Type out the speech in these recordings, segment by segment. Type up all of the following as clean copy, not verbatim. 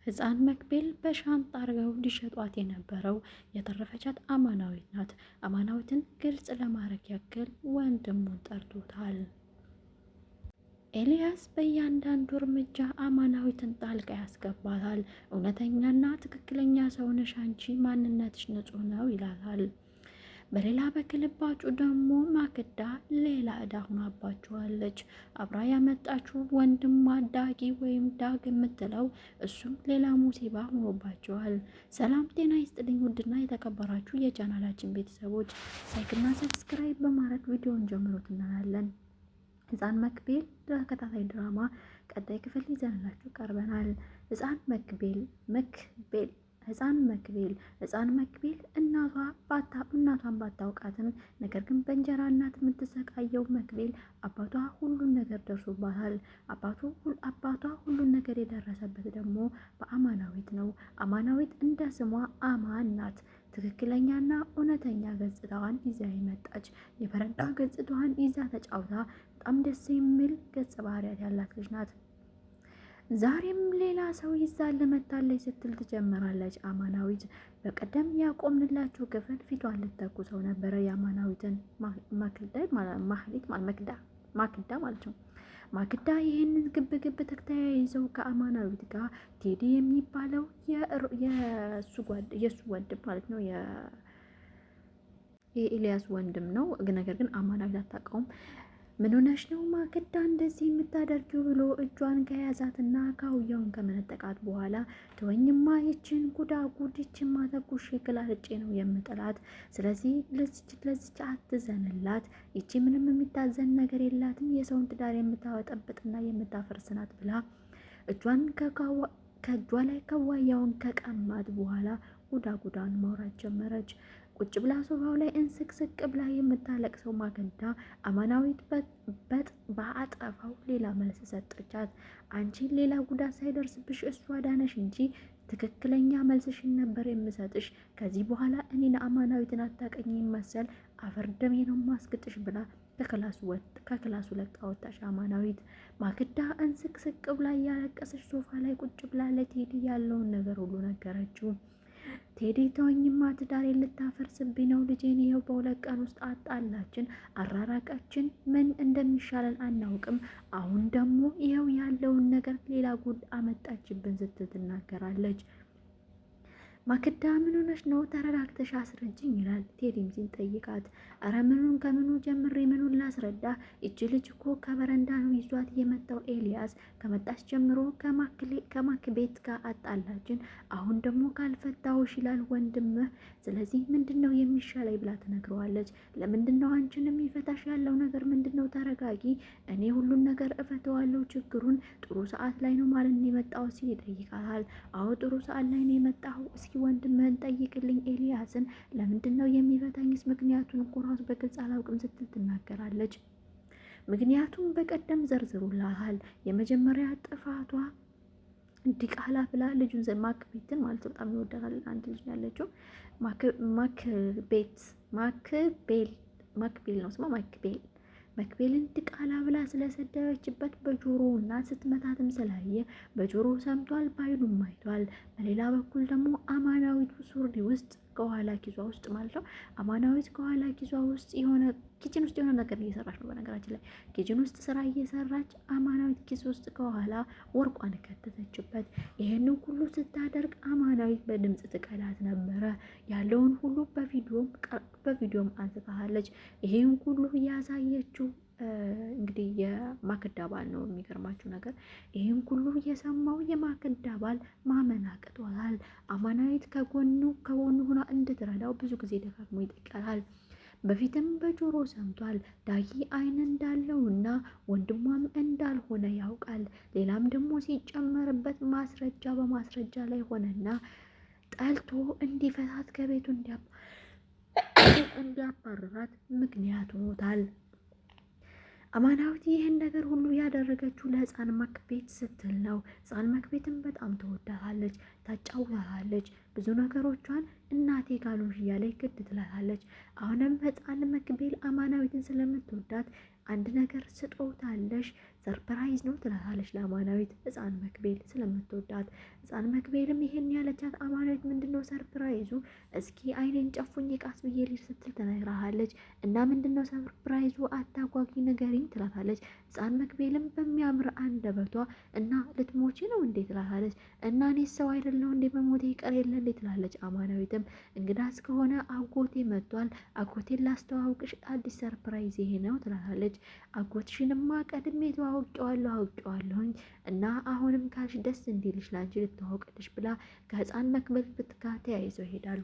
ሕፃን መክቤል በሻንጣ አርገው ሊሸጧት የነበረው የተረፈቻት አማናዊት ናት። አማናዊትን ግልጽ ለማድረግ ያክል ወንድሙን ጠርቶታል። ኤልያስ በእያንዳንዱ እርምጃ አማናዊትን ጣልቃ ያስገባታል። እውነተኛና ትክክለኛ ሰውነሽ አንቺ፣ ማንነትሽ ንጹህ ነው ይላታል። በሌላ በክልባጩ ደግሞ ማክዳ ሌላ እዳ ሆናባቸዋለች። አብራ ያመጣችው ወንድሟ ዳጊ ወይም ዳግ የምትለው እሱም ሌላ ሙሲባ ሆኖባቸዋል። ሰላም ጤና ይስጥልኝ ውድና የተከበራችሁ የቻናላችን ቤተሰቦች ላይክና ሰብስክራይብ በማድረግ ቪዲዮን ጀምሮት እናያለን። ሕፃን መክቤል ተከታታይ ድራማ ቀጣይ ክፍል ይዘንላችሁ ቀርበናል። ሕፃን መክቤል እናቷን ባታውቃትም ነገር ግን በእንጀራ እናት የምትሰቃየው መክቤል አባቷ ሁሉን ነገር ደርሶባታል። አባቷ ሁሉን ነገር የደረሰበት ደግሞ በአማናዊት ነው። አማናዊት እንደ ስሟ አማን ናት። ትክክለኛና እውነተኛ ገጽታዋን ይዛ የመጣች የበረንዳ ገጽታዋን ይዛ ተጫውታ በጣም ደስ የሚል ገጸ ባህሪያት ያላት ልጅ ናት። ዛሬም ሌላ ሰው ይዛ ልመታለች ስትል ትጀምራለች። አማናዊት በቀደም ያቆምንላችሁ ክፍል ፊቷን ልትተኩሰው ነበረ። የአማናዊትን ማክዳ ማለት ነው። ማክዳ ይህንን ግብ ተተያይዘው ከአማናዊት ጋር ቴዲ የሚባለው የእሱ ወንድም ማለት ነው፣ የኤልያስ ወንድም ነው። ነገር ግን አማናዊት አታውቀውም። ምን ሆነሽ ነው ማክዳ እንደዚህ የምታደርጊው ብሎ እጇን ከያዛትና ካውያውን ከመነጠቃት በኋላ ተወኝማ፣ ይችን ጉዳጉድ ይችን ማተኩሽ ክላልጬ ነው የምጥላት። ስለዚህ ለዚች አትዘንላት፣ ይቺ ምንም የሚታዘን ነገር የላትም፣ የሰውን ትዳር የምታወጠብጥና የምታፈርስ ናት ብላ እጇን ከእጇ ላይ ከዋያውን ከቀማት በኋላ ጉዳጉዳን ማውራት ጀመረች። ቁጭ ብላ ሶፋው ላይ እንስቅስቅ ብላ የምታለቅሰው ማክዳ አማናዊት በአጠፋው ሌላ መልስ ሰጠቻት። አንቺ ሌላ ጉዳት ሳይደርስብሽ እሷ ዳነሽ እንጂ ትክክለኛ መልስሽን ነበር የምሰጥሽ። ከዚህ በኋላ እኔን አማናዊትን አታቀኝ መሰል አፈርደሜ ነው ማስግጥሽ ብላ ከክላሱ ለቃ ወጣች። አማናዊት ማክዳ እንስቅስቅ ብላ እያለቀሰች ሶፋ ላይ ቁጭ ብላ ለቴዲ ያለውን ነገር ሁሉ ነገረችው። ቴዲ ተወኝማ፣ ትዳሬ ልታፈርስብኝ ነው፣ ልጄን ይኸው በሁለት ቀን ውስጥ አጣላችን፣ አራራቃችን፣ ምን እንደሚሻለን አናውቅም። አሁን ደግሞ ይኸው ያለውን ነገር ሌላ ጉድ አመጣችብን ስትል ትናገራለች። ማክዳ ምን ሆነሽ ነው? ተረጋግተሽ አስረጅኝ ይላል። ቴዲም ሲጠይቃት አረ ምኑን ከምኑ ጀምሬ ምኑን ላስረዳ? እጅ ልጅ እኮ ከበረንዳ ነው ይዟት የመጣው ኤልያስ። ከመጣች ጀምሮ ከማክ ቤት ጋር አጣላችን። አሁን ደግሞ ካልፈታውሽ ይላል ወንድምህ። ስለዚህ ምንድን ነው የሚሻለኝ ብላ ትነግረዋለች። ለምንድን ነው አንቺን የሚፈታሽ? ያለው ነገር ምንድን ነው? ተረጋጊ፣ እኔ ሁሉን ነገር እፈተዋለሁ። ችግሩን ጥሩ ሰዓት ላይ ነው ማለት ነው የመጣው ሲል ይጠይቃታል። አዎ ጥሩ ሰዓት ላይ ነው የመጣው። እስኪ ወንድምህን ጠይቅልኝ ኤልያስን፣ ለምንድን ነው የሚፈታኝስ? ምክንያቱን እኮ ራሱ በግልጽ አላውቅም ስትል ትናገራለች። ምክንያቱም በቀደም ዘርዝሩላሃል። የመጀመሪያ ጥፋቷ ዲቃላ ብላ ልጁን ማክቤትን ማለት በጣም ይወዳታል። አንድ ልጅ ያለችው ማክቤል ነው ስሟ። መክቤልን ዲቃላ ብላ ስለሰደበችበት በጆሮውና ስትመታትም ስላየ በጆሮ ሰምቷል፣ ባይኑም አይቷል። በሌላ በኩል ደግሞ አማናዊት ሱሪ ውስጥ ከኋላ ኪሷ ውስጥ ማለት ነው። አማናዊት ከኋላ ኪሷ ውስጥ የሆነ ኪችን ውስጥ የሆነ ነገር እየሰራች ነው። በነገራችን ላይ ኪችን ውስጥ ስራ እየሰራች አማናዊት ኪስ ውስጥ ከኋላ ወርቋን ከተተችበት። ይህንን ሁሉ ስታደርግ አማናዊት በድምፅ ትቀላት ነበረ። ያለውን ሁሉ በቪዲዮም አንስታለች። ይህን ሁሉ ያሳየችው እንግዲህ የማክዳ ባል ነው። የሚገርማችሁ ነገር ይህን ሁሉ የሰማው የማክዳ ባል ማመን አቅቶታል። አማናዊት ከጎኑ ሆና እንድትረዳው ብዙ ጊዜ ደጋግሞ ይጠይቃታል። በፊትም በጆሮ ሰምቷል ዳጊ አይን እንዳለውና ወንድሟም እንዳልሆነ ያውቃል። ሌላም ደግሞ ሲጨመርበት ማስረጃ በማስረጃ ላይ ሆነና ጠልቶ እንዲፈታት ከቤቱ እንዲያባርራት ምክንያት ሆኖታል። አማናዊት ይህን ነገር ሁሉ ያደረገችው ለሕፃን ማክቤት ስትል ነው። ሕፃን ማክቤትን በጣም ትወዳታለች፣ ታጫውታታለች። ብዙ ነገሮቿን እናቴ ጋሎሽ እያለች ግድ ትላታለች። አሁንም ሕፃን መክቤል አማናዊትን ስለምትወዳት አንድ ነገር ስጦታለሽ ሰርፕራይዝ ነው ትላታለች ለአማናዊት ህፃን መክቤል ስለምትወዳት። ህፃን መክቤልም ይሄን ያለቻት አማናዊት ምንድነው ሰርፕራይዙ? እስኪ አይኔን ጨፉኝ ቃስ ብዬ ልጅ ስትል ትነግራሃለች። እና ምንድነው ሰርፕራይዙ? አታጓጊ ንገሪኝ ትላታለች። ህፃን መክቤልም በሚያምር አንደበቷ እና ልትሞቺ ነው እንዴ ትላታለች። እና እኔ ሰው አይደለሁ እንዴ በሞቴ ይቀር የለ እንዴ ትላለች። አማናዊትም እንግዳ እስከሆነ አጎቴ መጥቷል፣ አጎቴን ላስተዋውቅሽ አዲስ ሰርፕራይዝ ይሄ ነው ትላታለች። አጎትሽንማ ቀድሜ አውቄዋለሁኝ እና አሁንም ካልሽ ደስ እንዲልሽ ላንቺ ልተዋወቅልሽ ብላ ከህፃን መክቤል ጋር ተያይዘው ይሄዳሉ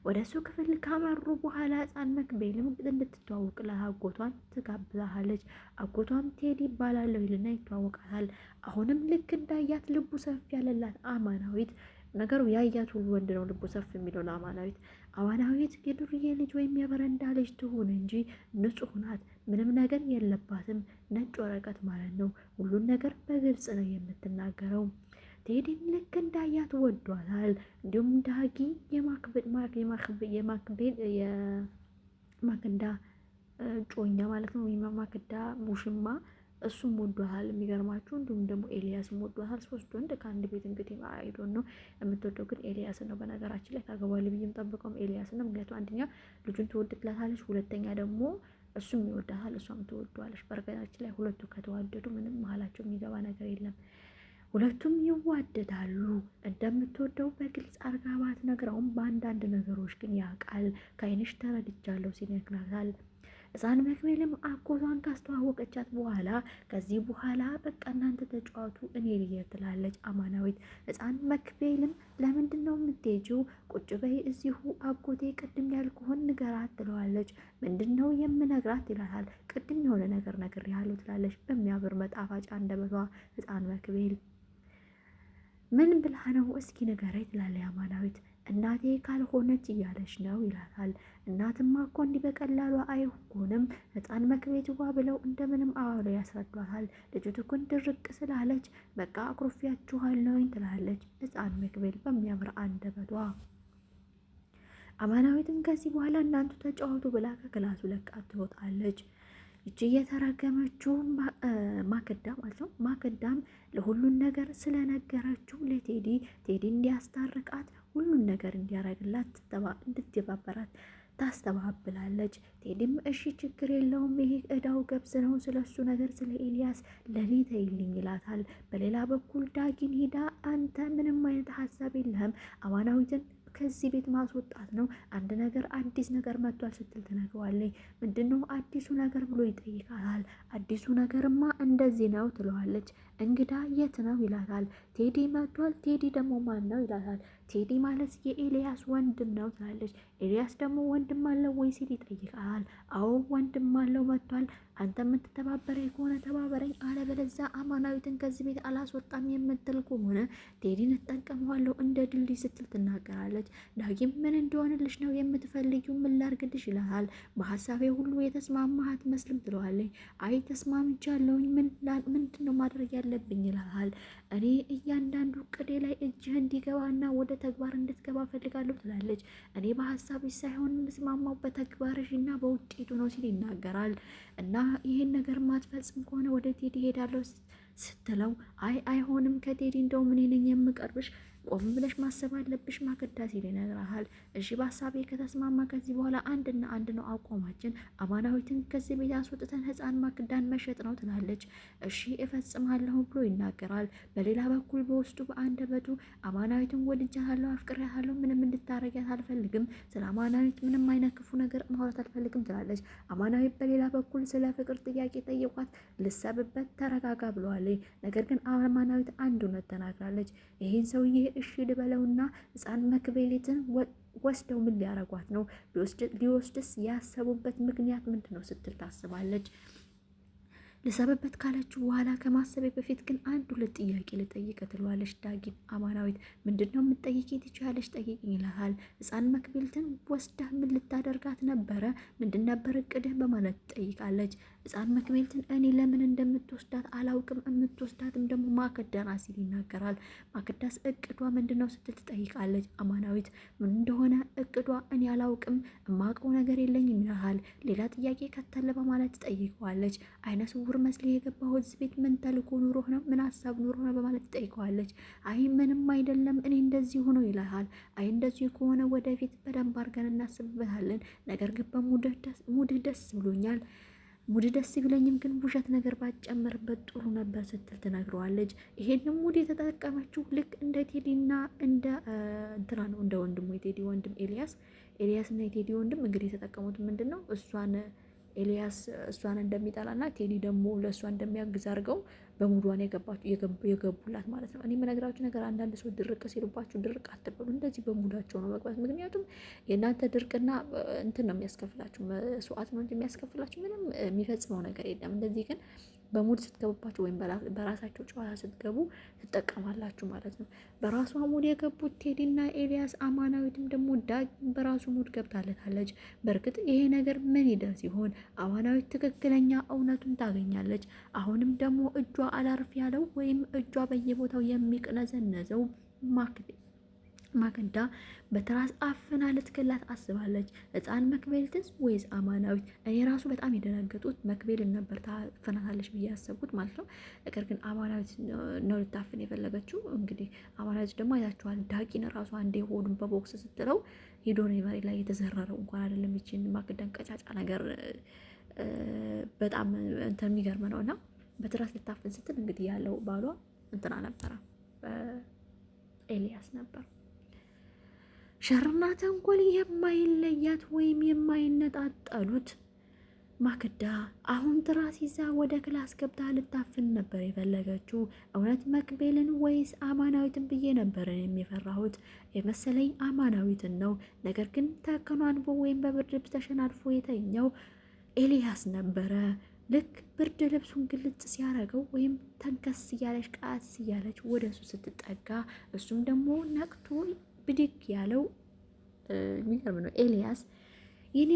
ወደ እሱ ክፍል ካመሩ በኋላ ህፃን መክቤልም እንድትተዋወቅ ለአጎቷን ትጋብዛለች። አጎቷም ቴዲ ይባላለሁ ይልና ይተዋወቃታል። አሁንም ልክ እንዳያት ልቡ ሰፊ ያለላት አማናዊት ነገሩ ያያት ሁሉ ወንድ ነው ልቡ ሰፊ የሚለው ለአማናዊት። አማናዊት የዱርዬ ልጅ ወይም የበረንዳ ልጅ ትሁን እንጂ ንጹሕ ናት፣ ምንም ነገር የለባትም። ነጭ ወረቀት ማለት ነው። ሁሉን ነገር በግልጽ ነው የምትናገረው። ቴዲም ልክ እንዳያት ወዷታል። እንዲሁም ዳጊ የማክዳ ጮኛ ማለት ነው ወይም ማክዳ ሙሽማ እሱም ወዷታል የሚገርማችሁ። እንዲሁም ደግሞ ኤልያስም ወዷታል። ሶስት ወንድ ከአንድ ቤት እንግዲህ አይዶን ነው የምትወደው ግን ኤልያስን ነው። በነገራችን ላይ ታገባል ብዬም ጠብቀውም ኤልያስን ነው። ምክንያቱም አንደኛ ልጁን ትወድላታለች፣ ሁለተኛ ደግሞ እሱም ይወዳታል፣ እሷም ትወዷለች። በነገራችን ላይ ሁለቱ ከተዋደዱ ምንም መሀላቸው የሚገባ ነገር የለም። ሁለቱም ይዋደዳሉ። እንደምትወደው በግልጽ አርጋ ባትነግረውም በአንዳንድ ነገሮች ግን ያውቃል። ከአይንሽ ተረድቻለሁ ሲል ይነግራታል። ህፃን መክቤልም አጎቷን ካስተዋወቀቻት በኋላ ከዚህ በኋላ በቃ እናንተ ተጫዋቱ እኔ ልሄድ ትላለች አማናዊት። ህፃን መክቤልም ለምንድን ነው የምትሄጂው? ቁጭ በይ እዚሁ አጎቴ ቅድም ያልኩህን ንገራት ትለዋለች። ምንድን ነው የምነግራት ይላታል። ቅድም የሆነ ነገር ነግሬሃለሁ ትላለች በሚያምር መጣፋጭ አንደበቷ ህፃን መክቤል። ምን ብላ ነው እስኪ ንገረኝ ትላለች አማናዊት። እናቴ ካልሆነች እያለች ነው ይላታል። እናትማ እኮ እንዲህ በቀላሉ አይሆንም ህፃን መክቤትዋ ብለው እንደምንም አዋለው ያስረዷታል። ልጅቱ ግን ድርቅ ስላለች በቃ አኩርፊያችኋለሁኝ ትላለች ህፃን መክቤል በሚያምር አንደበቷ። አማናዊትም ከዚህ በኋላ እናንቱ ተጫወቱ ብላ ከክላሱ ለቃ ትወጣለች። እጅ እየተረገመችው ማክዳ ማለት ነው። ማክዳም ለሁሉን ነገር ስለነገረችው ለቴዲ እንዲያስታርቃት ሁሉን ነገር እንዲያረግላት እንድትባበራት ታስተባብላለች። ቴዲም እሺ ችግር የለውም ይሄ እዳው ገብስ ነው፣ ስለሱ ነገር ስለ ኤልያስ ለኔ ተይልኝ ይላታል። በሌላ በኩል ዳጊን ሄዳ አንተ ምንም አይነት ሀሳብ የለህም አማናዊትን ከዚህ ቤት ማስወጣት ነው፣ አንድ ነገር አዲስ ነገር መጥቷል ስትል ትነግረዋለች። ምንድነው አዲሱ ነገር ብሎ ይጠይቃታል። አዲሱ ነገርማ እንደዚህ ነው ትለዋለች። እንግዳ የት ነው ይላታል። ቴዲ መጥቷል። ቴዲ ደግሞ ማን ነው ይላታል። ቴዲ ማለት የኤልያስ ወንድም ነው ትላለች። ኤልያስ ደግሞ ወንድም አለው ወይ ሲል ይጠይቃል። አዎ ወንድም አለው መጥቷል። አንተ የምትተባበረኝ ከሆነ ተባበረኝ፣ አለበለዚያ አማናዊትን ከዚህ ቤት አላስወጣም የምትል ከሆነ ቴዲን እጠቀመዋለሁ እንደ ድልድይ ስትል ትናገራለች። ዳጊም ምን እንደሆንልሽ ነው የምትፈልጊው? ምን ላርግልሽ ይላል። በሀሳቤ ሁሉ የተስማማህ አትመስልም ትለዋለች። አይ ተስማምቻለሁኝ፣ ምንድን ነው ማድረግ ያለብኝ ይላል። እኔ እያንዳንዱ ቅዴ ላይ እጅህ እንዲገባና ወደ ተግባር እንድትገባ ፈልጋለሁ ትላለች። እኔ በሀሳብሽ ሳይሆን የምስማማው በተግባርሽ እና በውጤቱ ነው ሲል ይናገራል። እና ይሄን ነገር ማትፈጽም ከሆነ ወደ ቴዲ ሄዳለሁ ስትለው አይሆንም ከቴዲ እንደውም እኔ ነኝ የምቀርብሽ፣ ቆም ብለሽ ማሰብ አለብሽ ማክዳ ሲል ይነግርሃል። እሺ በሀሳቤ ከተስማማ ከዚህ በኋላ አንድና አንድ ነው አቋማችን፣ አማናዊትን ከዚህ ቤት አስወጥተን ህፃን ማክዳን መሸጥ ነው ትላለች። እሺ እፈጽማለሁ ብሎ ይናገራል። በሌላ በኩል በውስጡ በአንደበቱ አማናዊትን ወድጃታለሁ፣ አፍቅሬያታለሁ፣ ምንም እንድታረጊያት አልፈልግም፣ ስለ አማናዊት ምንም አይነት ክፉ ነገር ማውራት አልፈልግም ትላለች። አማናዊት በሌላ በኩል ስለ ፍቅር ጥያቄ ጠየቋት። ልሰብበት ተረጋጋ ብለዋለች። ነገር ግን አማናዊት አንድ እውነት ተናግራለች። ይህን ሰውዬ እሺ ልበለውና ህፃን መክቤሊትን ወስደው ምን ሊያረጓት ነው? ሊወስድስ ያሰቡበት ምክንያት ምንድን ነው ስትል ታስባለች። ልሰብበት ካለችው በኋላ ከማሰቤ በፊት ግን አንድ ሁለት ጥያቄ ልጠይቅ ትለዋለች ዳጊን። አማናዊት ምንድነው የምትጠይቂ? ትችያለሽ ጠይቅኝ ይላል። ህፃን መክቤልትን ወስደህ ምን ልታደርጋት ነበረ? ምንድን ነበር እቅድህ? በማለት ትጠይቃለች። ህፃን መክቤልን እኔ ለምን እንደምትወስዳት አላውቅም፣ የምትወስዳትም ደግሞ ማክዳና ሲል ይናገራል። ማክዳስ እቅዷ ምንድነው ስትል ትጠይቃለች። አማናዊት ምን እንደሆነ እቅዷ እኔ አላውቅም፣ የማውቀው ነገር የለኝም ይልሃል። ሌላ ጥያቄ ከተለ በማለት ትጠይቀዋለች። አይነ ስውር መስሌ የገባው እዚህ ቤት ምን ተልኮ ኑሮህ ነው? ምን ሀሳብ ኑሮህ ነው? በማለት ትጠይቀዋለች። አይ ምንም አይደለም እኔ እንደዚህ ሆኖ ይልሃል። አይ እንደዚህ ከሆነ ወደፊት በደንብ አድርገን እናስብበታለን። ነገር ግን ሙድህ ደስ ብሎኛል። ሙድ ደስ ቢለኝም ግን ውሸት ነገር ባጨመርበት ጥሩ ነበር ስትል ትነግረዋለች። ይሄንን ሙድ የተጠቀመችው ልክ እንደ ቴዲና እንደ እንትና ነው፣ እንደ ወንድሙ የቴዲ ወንድም ኤልያስ እና የቴዲ ወንድም እንግዲህ የተጠቀሙት ምንድን ነው ኤልያስ እሷን እንደሚጠላና ቴዲ ደግሞ ለእሷ እንደሚያግዝ አድርገው በሙዷን የገቡላት ማለት ነው። እኔ የምነግራችሁ ነገር አንዳንድ ሰው ድርቅ ሲሉባችሁ ድርቅ አትበሉ። እንደዚህ በሙዳቸው ነው መግባት። ምክንያቱም የእናንተ ድርቅና እንትን ነው የሚያስከፍላችሁ፣ መስዋዕት ነው እንጂ የሚያስከፍላችሁ ምንም የሚፈጽመው ነገር የለም። እንደዚህ ግን በሙድ ስትገቡባችሁ ወይም በራሳቸው ጨዋታ ስትገቡ ትጠቀማላችሁ ማለት ነው። በራሷ ሙድ የገቡት ቴዲና ኤልያስ፣ አማናዊትም ደግሞ ዳግም በራሱ ሙድ ገብታለታለች። በእርግጥ ይሄ ነገር ምን ይደርስ ሲሆን አማናዊት ትክክለኛ እውነቱን ታገኛለች። አሁንም ደግሞ እጇ አላርፍ ያለው ወይም እጇ በየቦታው የሚቅነዘነዘው ማክዳ በትራስ አፍና ልትገላት አስባለች። ህፃን መክቤልትስ ወይስ አማናዊት? እኔ ራሱ በጣም የደነገጡት መክቤልን ነበር ታፍናታለች ብዬ ያሰብኩት ማለት ነው። ነገር ግን አማናዊት ነው ልታፍን የፈለገችው። እንግዲህ አማናዊት ደግሞ አይታችኋል። ዳቂን ራሱ አንዴ ሆዱን በቦክስ ስትለው ሄዶ ነው መሬት ላይ የተዘረረው። እንኳን አይደለም ይችን ማክዳን ቀጫጫ ነገር በጣም እንትን የሚገርም ነው። እና በትራስ ልታፍን ስትል እንግዲህ ያለው ባሏ እንትና ነበረ ኤልያስ ነበር። ሸርና ተንኮል የማይለያት ወይም የማይነጣጠሉት ማክዳ አሁን ትራስ ይዛ ወደ ክላስ ገብታ ልታፍን ነበር የፈለገችው። እውነት መክቤልን ወይስ አማናዊትን ብዬ ነበር የሚፈራሁት። የመሰለኝ አማናዊትን ነው። ነገር ግን ተከናንቦ ወይም በብርድ ልብስ ተሸናድፎ የተኛው ኤልያስ ነበረ። ልክ ብርድ ልብሱን ግልጽ ሲያደርገው ወይም ተንከስ እያለች ቃስ እያለች ወደ እሱ ስትጠጋ እሱም ደግሞ ነቅቶ ብድግ ያለው የሚገርም ነው። ኤልያስ የኔ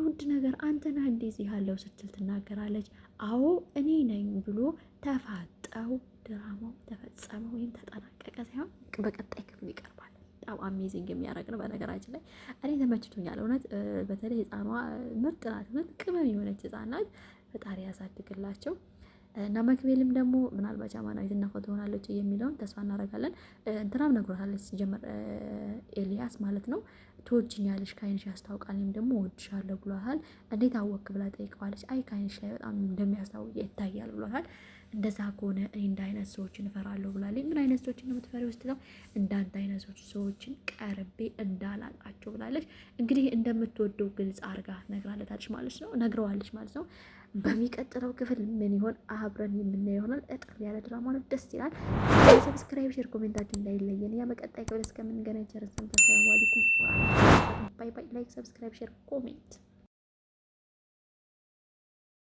ውድ ነገር አንተ ነህ እንደዚህ ያለው ስትል ትናገራለች። አዎ እኔ ነኝ ብሎ ተፋጠው ድራማው ተፈጸመ ወይም ተጠናቀቀ ሳይሆን በቀጣይ ክፍል ይቀርባል። በጣም አሜዚንግ የሚያደርግ ነው። በነገራችን ላይ እኔ ተመችቶኛል እውነት። በተለይ ህፃኗ ምርጥ ናት፣ ምርጥ ቅመም የሆነች ህፃን ናት። ፈጣሪ ያሳድግላቸው። እና መክቤልም ደግሞ ምናልባት አማናዊት እናቷ ትሆናለች የሚለውን ተስፋ እናደርጋለን። እንትናም ነግሯታለች ሲጀመር ኤልያስ ማለት ነው። ትወጂኛለሽ ከዓይንሽ ያስታውቃል፣ እኔም ደግሞ እወድሻለሁ ብሏታል። እንዴት አወክ ብላ ጠይቀዋለች። አይ ከዓይንሽ ላይ በጣም እንደሚያስታውቅ ይታያል ብሏታል። እንደዛ ከሆነ እኔ እንደ አይነት ሰዎችን እፈራለሁ ብላለች። ምን አይነት ሰዎችን ነው የምትፈሪው ስትለው እንዳንተ አይነት ሰዎችን ቀርቤ እንዳላጣቸው ብላለች። እንግዲህ እንደምትወደው ግልጽ አድርጋ ነግረዋለች ማለት ነው። በሚቀጥለው ክፍል ምን ይሆን አብረን የምናየው ይሆናል። እጥር ያለ ድራማ ነው፣ ደስ ይላል። ሰብስክራይብ፣ ሼር፣ ኮሜንታችን እንዳይለየን። ያ በቀጣይ ክፍል እስከምንገናኝ ቸር ሰንብቱ። ሰላም አለይኩም። ባይ ባይ። ላይክ፣ ሰብስክራይብ፣ ሼር፣ ኮሜንት